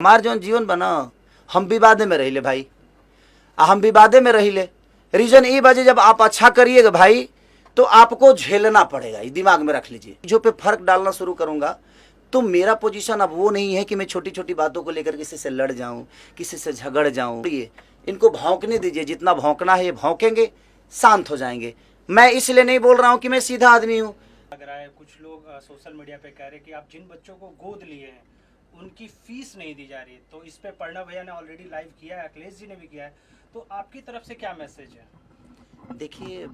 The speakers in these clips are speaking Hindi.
हमार जो जीवन बना हम विवादे में रही ले भाई, हम विवादे में रही ले। रीजन ये बजे जब आप अच्छा करिएगा भाई तो आपको झेलना पड़ेगा, ये दिमाग में रख लीजिए। जो पे फर्क डालना शुरू करूंगा तो मेरा पोजीशन अब वो नहीं है कि मैं छोटी छोटी बातों को लेकर किसी से लड़ जाऊं, किसी से झगड़ जाऊं। ये इनको भौंकने दीजिए, जितना भौंकना है ये भौंकेंगे, शांत हो जाएंगे। मैं इसलिए नहीं बोल रहा हूं कि मैं सीधा आदमी हूं। लग रहा है कुछ लोग सोशल मीडिया पे कह रहे हैं कि आप जिन बच्चों को गोद लिए हैं उनकी फीस नहीं दी जा रही है, तो इस पे प्रणव भैया ने ऑलरेडी लाइव किया है, अखिलेश जी ने भी किया है, तो आपकी तरफ से क्या मैसेज है? देखिए,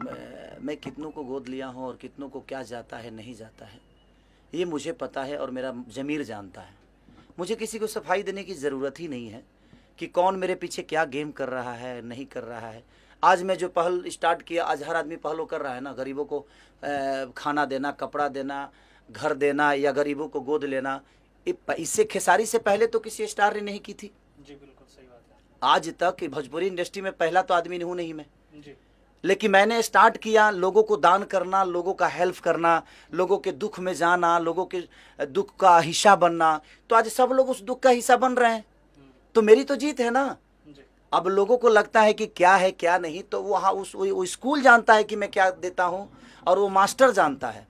मैं कितनों को गोद लिया हूं और कितनों को क्या जाता है नहीं जाता है ये मुझे पता है और मेरा ज़मीर जानता है। मुझे किसी को सफाई देने की ज़रूरत ही नहीं है कि कौन मेरे पीछे क्या गेम कर रहा है नहीं कर रहा है। आज मैं जो पहल स्टार्ट किया, आज हर आदमी पहल कर रहा है ना, गरीबों को खाना देना, कपड़ा देना, घर देना या गरीबों को गोद लेना। इससे खेसारी से पहले तो किसी स्टार ने नहीं की थी। जी बिल्कुल सही बात है। आज तक भोजपुरी इंडस्ट्री में पहला तो आदमी हूँ नहीं मैं जी, लेकिन मैंने स्टार्ट किया लोगों को दान करना, लोगों का हेल्प करना, लोगों के दुख में जाना, लोगों के दुख का हिस्सा बनना। तो आज सब लोग उस दुख का हिस्सा बन रहे हैं, तो मेरी तो जीत है ना। अब लोगों को लगता है कि क्या है क्या नहीं, तो वहाँ वो स्कूल जानता है कि मैं क्या देता हूँ और वो मास्टर जानता है।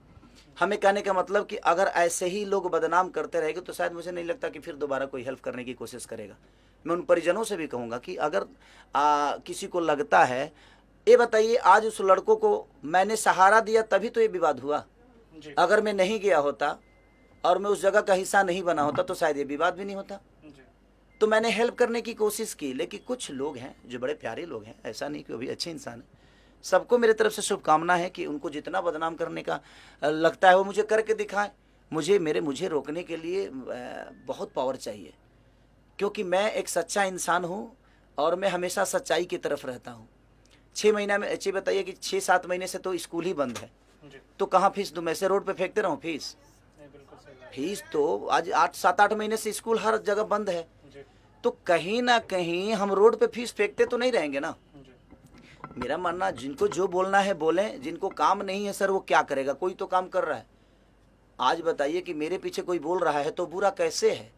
हमें कहने का मतलब कि अगर ऐसे ही लोग बदनाम करते रहेंगे तो शायद मुझे नहीं लगता कि फिर दोबारा कोई हेल्प करने की कोशिश करेगा। मैं उन परिजनों से भी कहूँगा कि अगर किसी को लगता है, ये बताइए आज उस लड़कों को मैंने सहारा दिया तभी तो ये विवाद हुआ। अगर मैं नहीं गया होता और मैं उस जगह का हिस्सा नहीं बना होता तो शायद ये विवाद भी नहीं होता। तो मैंने हेल्प करने की कोशिश की, लेकिन कुछ लोग हैं जो बड़े प्यारे लोग हैं, ऐसा नहीं कि वो भी अच्छे इंसान हैं। सबको मेरे तरफ से शुभकामना है कि उनको जितना बदनाम करने का लगता है वो मुझे करके दिखाएं। मुझे रोकने के लिए बहुत पावर चाहिए, क्योंकि मैं एक सच्चा इंसान हूँ और मैं हमेशा सच्चाई की तरफ रहता हूँ। 6 महीना में अच्छी बताइए कि 6-7 महीने से तो स्कूल ही बंद है, तो कहाँ फीस दूँ? मैं से रोड पे फेंकते रहूँ फीस तो आज 7-8 महीने से स्कूल हर जगह बंद है, तो कहीं ना कहीं हम रोड पे फीस फेंकते तो नहीं रहेंगे ना। मेरा मानना, जिनको जो बोलना है बोलें, जिनको काम नहीं है सर वो क्या करेगा, कोई तो काम कर रहा है। आज बताइए कि मेरे पीछे कोई बोल रहा है तो बुरा कैसे है?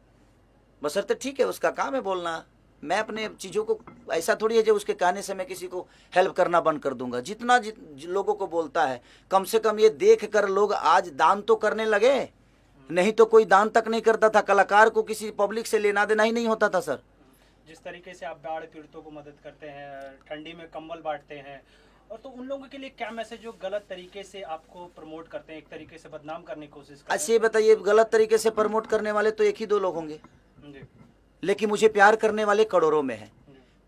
बशर्ते ठीक है उसका काम है बोलना। मैं अपने चीज़ों को ऐसा थोड़ी है जो उसके कहने से मैं किसी को हेल्प करना बंद कर दूंगा। जितना लोगों को बोलता है, कम से कम ये देख कर लोग आज दान तो करने लगे, नहीं तो कोई दान तक नहीं करता था। कलाकार को किसी पब्लिक से लेना देना ही नहीं होता था सर। जिस तरीके से आप बाढ़ पीड़ितों को मदद करते हैं, ठंडी में कंबल बांटते हैं, और तो उन लोगों के लिए क्या मैसेज जो गलत तरीके से आपको प्रमोट करते हैं, एक तरीके से बदनाम करने की कोशिश करते हैं? अच्छा ये बताइए, गलत तरीके से प्रमोट करने वाले तो 1 ही 2 लोग होंगे, लेकिन मुझे प्यार करने वाले करोड़ों में हैं।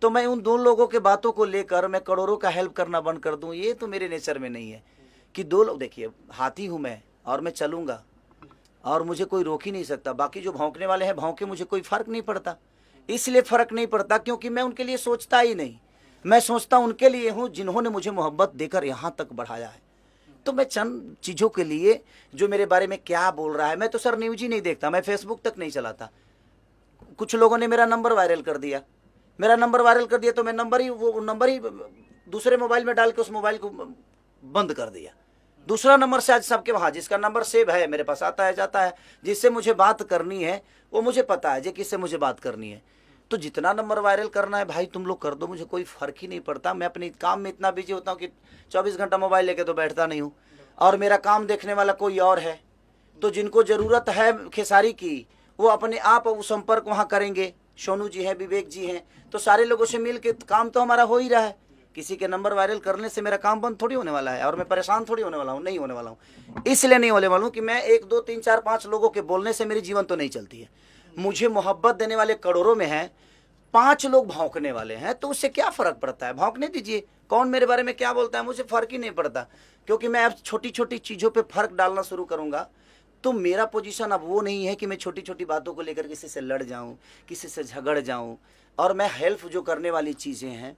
तो मैं उन 2 लोगों के बातों को लेकर मैं करोड़ों का हेल्प करना बंद कर दूं, ये तो मेरे नेचर में नहीं है। कि 2 लोग, देखिए हाथी हूँ मैं और मैं चलूँगा और मुझे कोई रोक ही नहीं सकता। बाकी जो भौंकने वाले हैं भौंके, मुझे कोई फ़र्क नहीं पड़ता। इसलिए फ़र्क नहीं पड़ता क्योंकि मैं उनके लिए सोचता ही नहीं। मैं सोचता उनके लिए हूँ जिन्होंने मुझे मोहब्बत देकर यहाँ तक बढ़ाया है। तो मैं चंद चीज़ों के लिए, जो मेरे बारे में क्या बोल रहा है, मैं तो सर न्यूज ही नहीं देखता, मैं फेसबुक तक नहीं चलाता। कुछ लोगों ने मेरा नंबर वायरल कर दिया, तो मैं वो नंबर ही दूसरे मोबाइल में डाल के उस मोबाइल को बंद कर दिया। दूसरा नंबर से आज सबके वहाँ जिसका नंबर सेव है मेरे पास आता है जाता है। जिससे मुझे बात करनी है वो मुझे पता है, जो किससे मुझे बात करनी है। तो जितना नंबर वायरल करना है भाई तुम लोग कर दो, मुझे कोई फ़र्क ही नहीं पड़ता। मैं अपने काम में इतना बिजी होता हूँ कि 24 घंटा मोबाइल लेके तो बैठता नहीं हूँ, और मेरा काम देखने वाला कोई और है। तो जिनको ज़रूरत है खेसारी की वो अपने आप वो संपर्क वहाँ करेंगे। सोनू जी हैं, विवेक जी हैं, तो सारे लोगों से मिल के काम तो हमारा हो ही रहा है। किसी के नंबर वायरल करने से मेरा काम बंद थोड़ी होने वाला है, और मैं परेशान थोड़ी होने वाला हूँ, नहीं होने वाला हूँ। इसलिए नहीं होने वाला हूँ कि मैं 1 2 3 4 5 लोगों के बोलने से मेरी जीवन तो नहीं चलती है। मुझे मोहब्बत देने वाले करोड़ों में हैं, 5 लोग भौंकने वाले हैं, तो उससे क्या फ़र्क पड़ता है? भौंकने दीजिए, कौन मेरे बारे में क्या बोलता है मुझे फ़र्क ही नहीं पड़ता। क्योंकि मैं अब छोटी छोटी चीज़ों पर फ़र्क डालना शुरू करूँगा तो मेरा पोजीशन अब वो नहीं है कि मैं छोटी छोटी बातों को लेकर किसी से लड़ जाऊँ, किसी से झगड़ जाऊँ। और मैं हेल्प जो करने वाली चीज़ें हैं,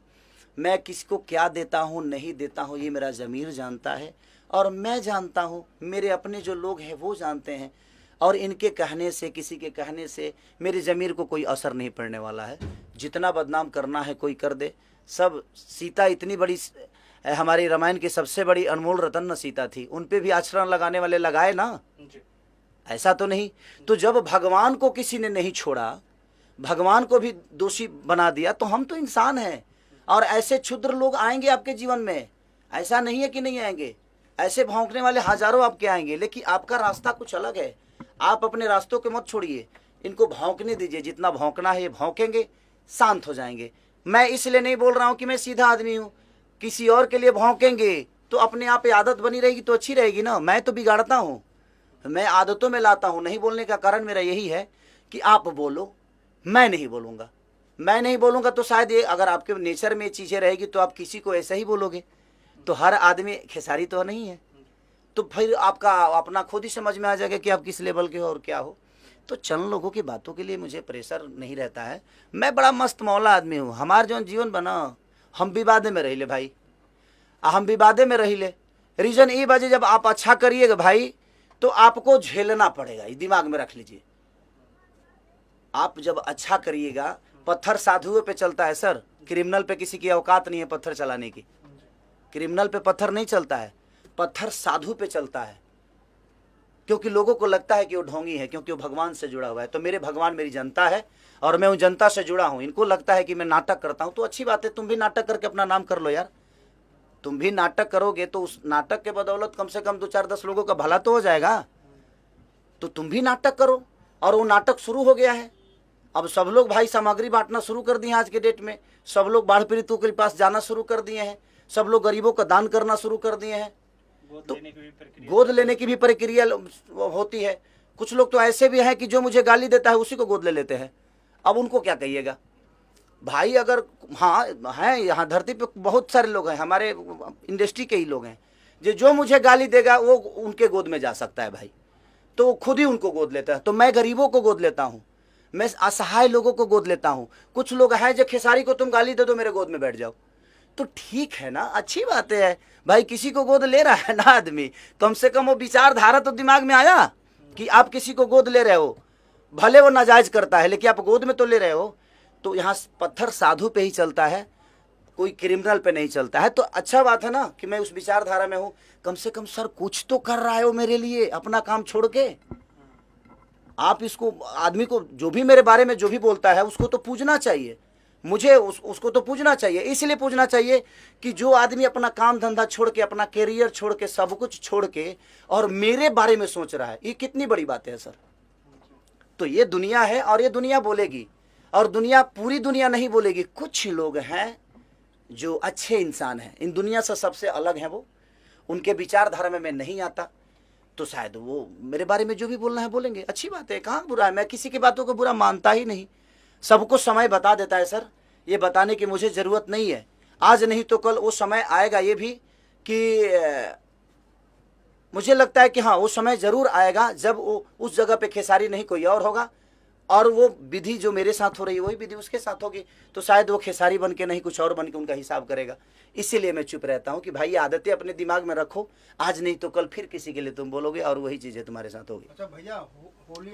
मैं किसी को क्या देता हूँ नहीं देता हूँ ये मेरा ज़मीर जानता है, और मैं जानता हूँ, मेरे अपने जो लोग हैं वो जानते हैं। और इनके कहने से, किसी के कहने से मेरे ज़मीर को कोई असर नहीं पड़ने वाला है। जितना बदनाम करना है कोई कर दे। सब सीता इतनी बड़ी, हमारी रामायण की सबसे बड़ी अनमोल रतन न सीता थी, उन पे भी आचरण लगाने वाले लगाए ना, ऐसा तो नहीं। तो जब भगवान को किसी ने नहीं छोड़ा, भगवान को भी दोषी बना दिया, तो हम तो इंसान हैं। और ऐसे क्षुद्र लोग आएंगे आपके जीवन में, ऐसा नहीं है कि नहीं आएंगे, ऐसे भौंकने वाले हजारों आपके आएंगे, लेकिन आपका रास्ता कुछ अलग है। आप अपने रास्तों के मत छोड़िए, इनको भौंकने दीजिए, जितना भौंकना है ये भौंकेंगे, शांत हो जाएंगे। मैं इसलिए नहीं बोल रहा हूं कि मैं सीधा आदमी हूं, किसी और के लिए भौंकेंगे तो अपने आप आदत बनी रहेगी तो अच्छी रहेगी ना। मैं तो बिगाड़ता हूं, मैं आदतों में लाता हूं। नहीं बोलने का कारण मेरा यही है कि आप बोलो, मैं नहीं बोलूंगा। मैं नहीं बोलूंगा तो शायद ये, अगर आपके नेचर में ये चीजें रहेगी तो आप किसी को ऐसे ही बोलोगे, तो हर आदमी खेसारी तो नहीं है, तो फिर आपका अपना खुद ही समझ में आ जाएगा कि आप किस लेवल के हो और क्या हो। तो चंद लोगों की बातों के लिए मुझे प्रेशर नहीं रहता है। मैं बड़ा मस्त मौला आदमी हूँ। हमार जो जीवन बना, हम विवादे में रही ले भाई, हम विवादे में रही ले। रीजन ये बाजे, जब आप अच्छा करिएगा भाई तो आपको झेलना पड़ेगा, ये दिमाग में रख लीजिए। आप जब अच्छा करिएगा, पत्थर साधुओं पे चलता है सर, क्रिमिनल पे किसी की औकात नहीं है पत्थर चलाने की। क्रिमिनल पे पत्थर नहीं चलता है, पत्थर साधु पे चलता है, क्योंकि लोगों को लगता है कि वो ढोंगी है, क्योंकि वो भगवान से जुड़ा हुआ है। तो मेरे भगवान मेरी जनता है और मैं उन जनता से जुड़ा हूं। इनको लगता है कि मैं नाटक करता हूं, तो अच्छी बात है, तुम भी नाटक करके अपना नाम कर लो यार। तुम भी नाटक करोगे तो उस नाटक के बदौलत कम से कम 2-4-10 लोगों का भला तो हो जाएगा। तो तुम भी नाटक करो, और वो नाटक शुरू हो गया है। अब सब लोग भाई सामग्री बांटना शुरू कर दिए हैं। आज के डेट में सब लोग बाढ़ पीड़ितों के पास जाना शुरू कर दिए हैं, सब लोग गरीबों का दान करना शुरू कर दिए हैं। तो गोद लेने की भी प्रक्रिया होती है। कुछ लोग तो ऐसे भी हैं कि जो मुझे गाली देता है उसी को गोद ले लेते हैं। अब उनको क्या कहिएगा भाई? अगर हाँ हैं, यहाँ धरती पे बहुत सारे लोग हैं, हमारे इंडस्ट्री के ही लोग हैं, जो मुझे गाली देगा वो उनके गोद में जा सकता है भाई, तो वो खुद ही उनको गोद लेता है। तो मैं गरीबों को गोद लेता हूँ, मैं असहाय लोगों को गोद लेता हूँ। कुछ लोग हैं जो खेसारी को तुम गाली दे दो मेरे गोद में बैठ जाओ, तो ठीक है ना, अच्छी बात है भाई। किसी को गोद ले रहा है ना आदमी, कम से कम वो विचारधारा तो दिमाग में आया कि आप किसी को गोद ले रहे हो, भले वो नाजायज करता है लेकिन आप गोद में तो ले रहे हो। तो यहाँ पत्थर साधु पे ही चलता है, कोई क्रिमिनल पे नहीं चलता है। तो अच्छा बात है ना कि मैं उस विचारधारा में हूँ। कम से कम सर कुछ तो कर रहा है वो मेरे लिए, अपना काम छोड़ के। आप इसको, आदमी को जो भी मेरे बारे में जो भी बोलता है उसको तो पूजना चाहिए, मुझे उसको तो पूजना चाहिए। इसलिए पूजना चाहिए कि जो आदमी अपना काम धंधा छोड़ के, अपना कैरियर छोड़ के, सब कुछ छोड़ के और मेरे बारे में सोच रहा है, ये कितनी बड़ी बात है सर। तो ये दुनिया है और ये दुनिया बोलेगी, और दुनिया, पूरी दुनिया नहीं बोलेगी। कुछ लोग हैं जो अच्छे इंसान हैं, इन दुनिया से सबसे अलग हैं वो, उनके विचारधारा में मैं नहीं आता, तो शायद वो मेरे बारे में जो भी बोलना है बोलेंगे। अच्छी बात है, कहाँ बुरा है, मैं किसी की बातों को बुरा मानता ही नहीं। सबको समय बता देता है सर, ये बताने की मुझे ज़रूरत नहीं है। आज नहीं तो कल वो समय आएगा, ये भी कि मुझे लगता है कि हाँ वो समय ज़रूर आएगा जब वो उस जगह पे खेसारी नहीं कोई और होगा, और वो विधि जो मेरे साथ हो रही है वही विधि उसके साथ होगी। तो शायद वो खेसारी बन के नहीं कुछ और बन के उनका हिसाब करेगा। इसीलिए मैं चुप रहता हूँ कि भाई आदतें अपने दिमाग में रखो, आज नहीं तो कल फिर किसी के लिए तुम बोलोगे और वही चीज़ें तुम्हारे साथ होगी। अच्छा भैया, होली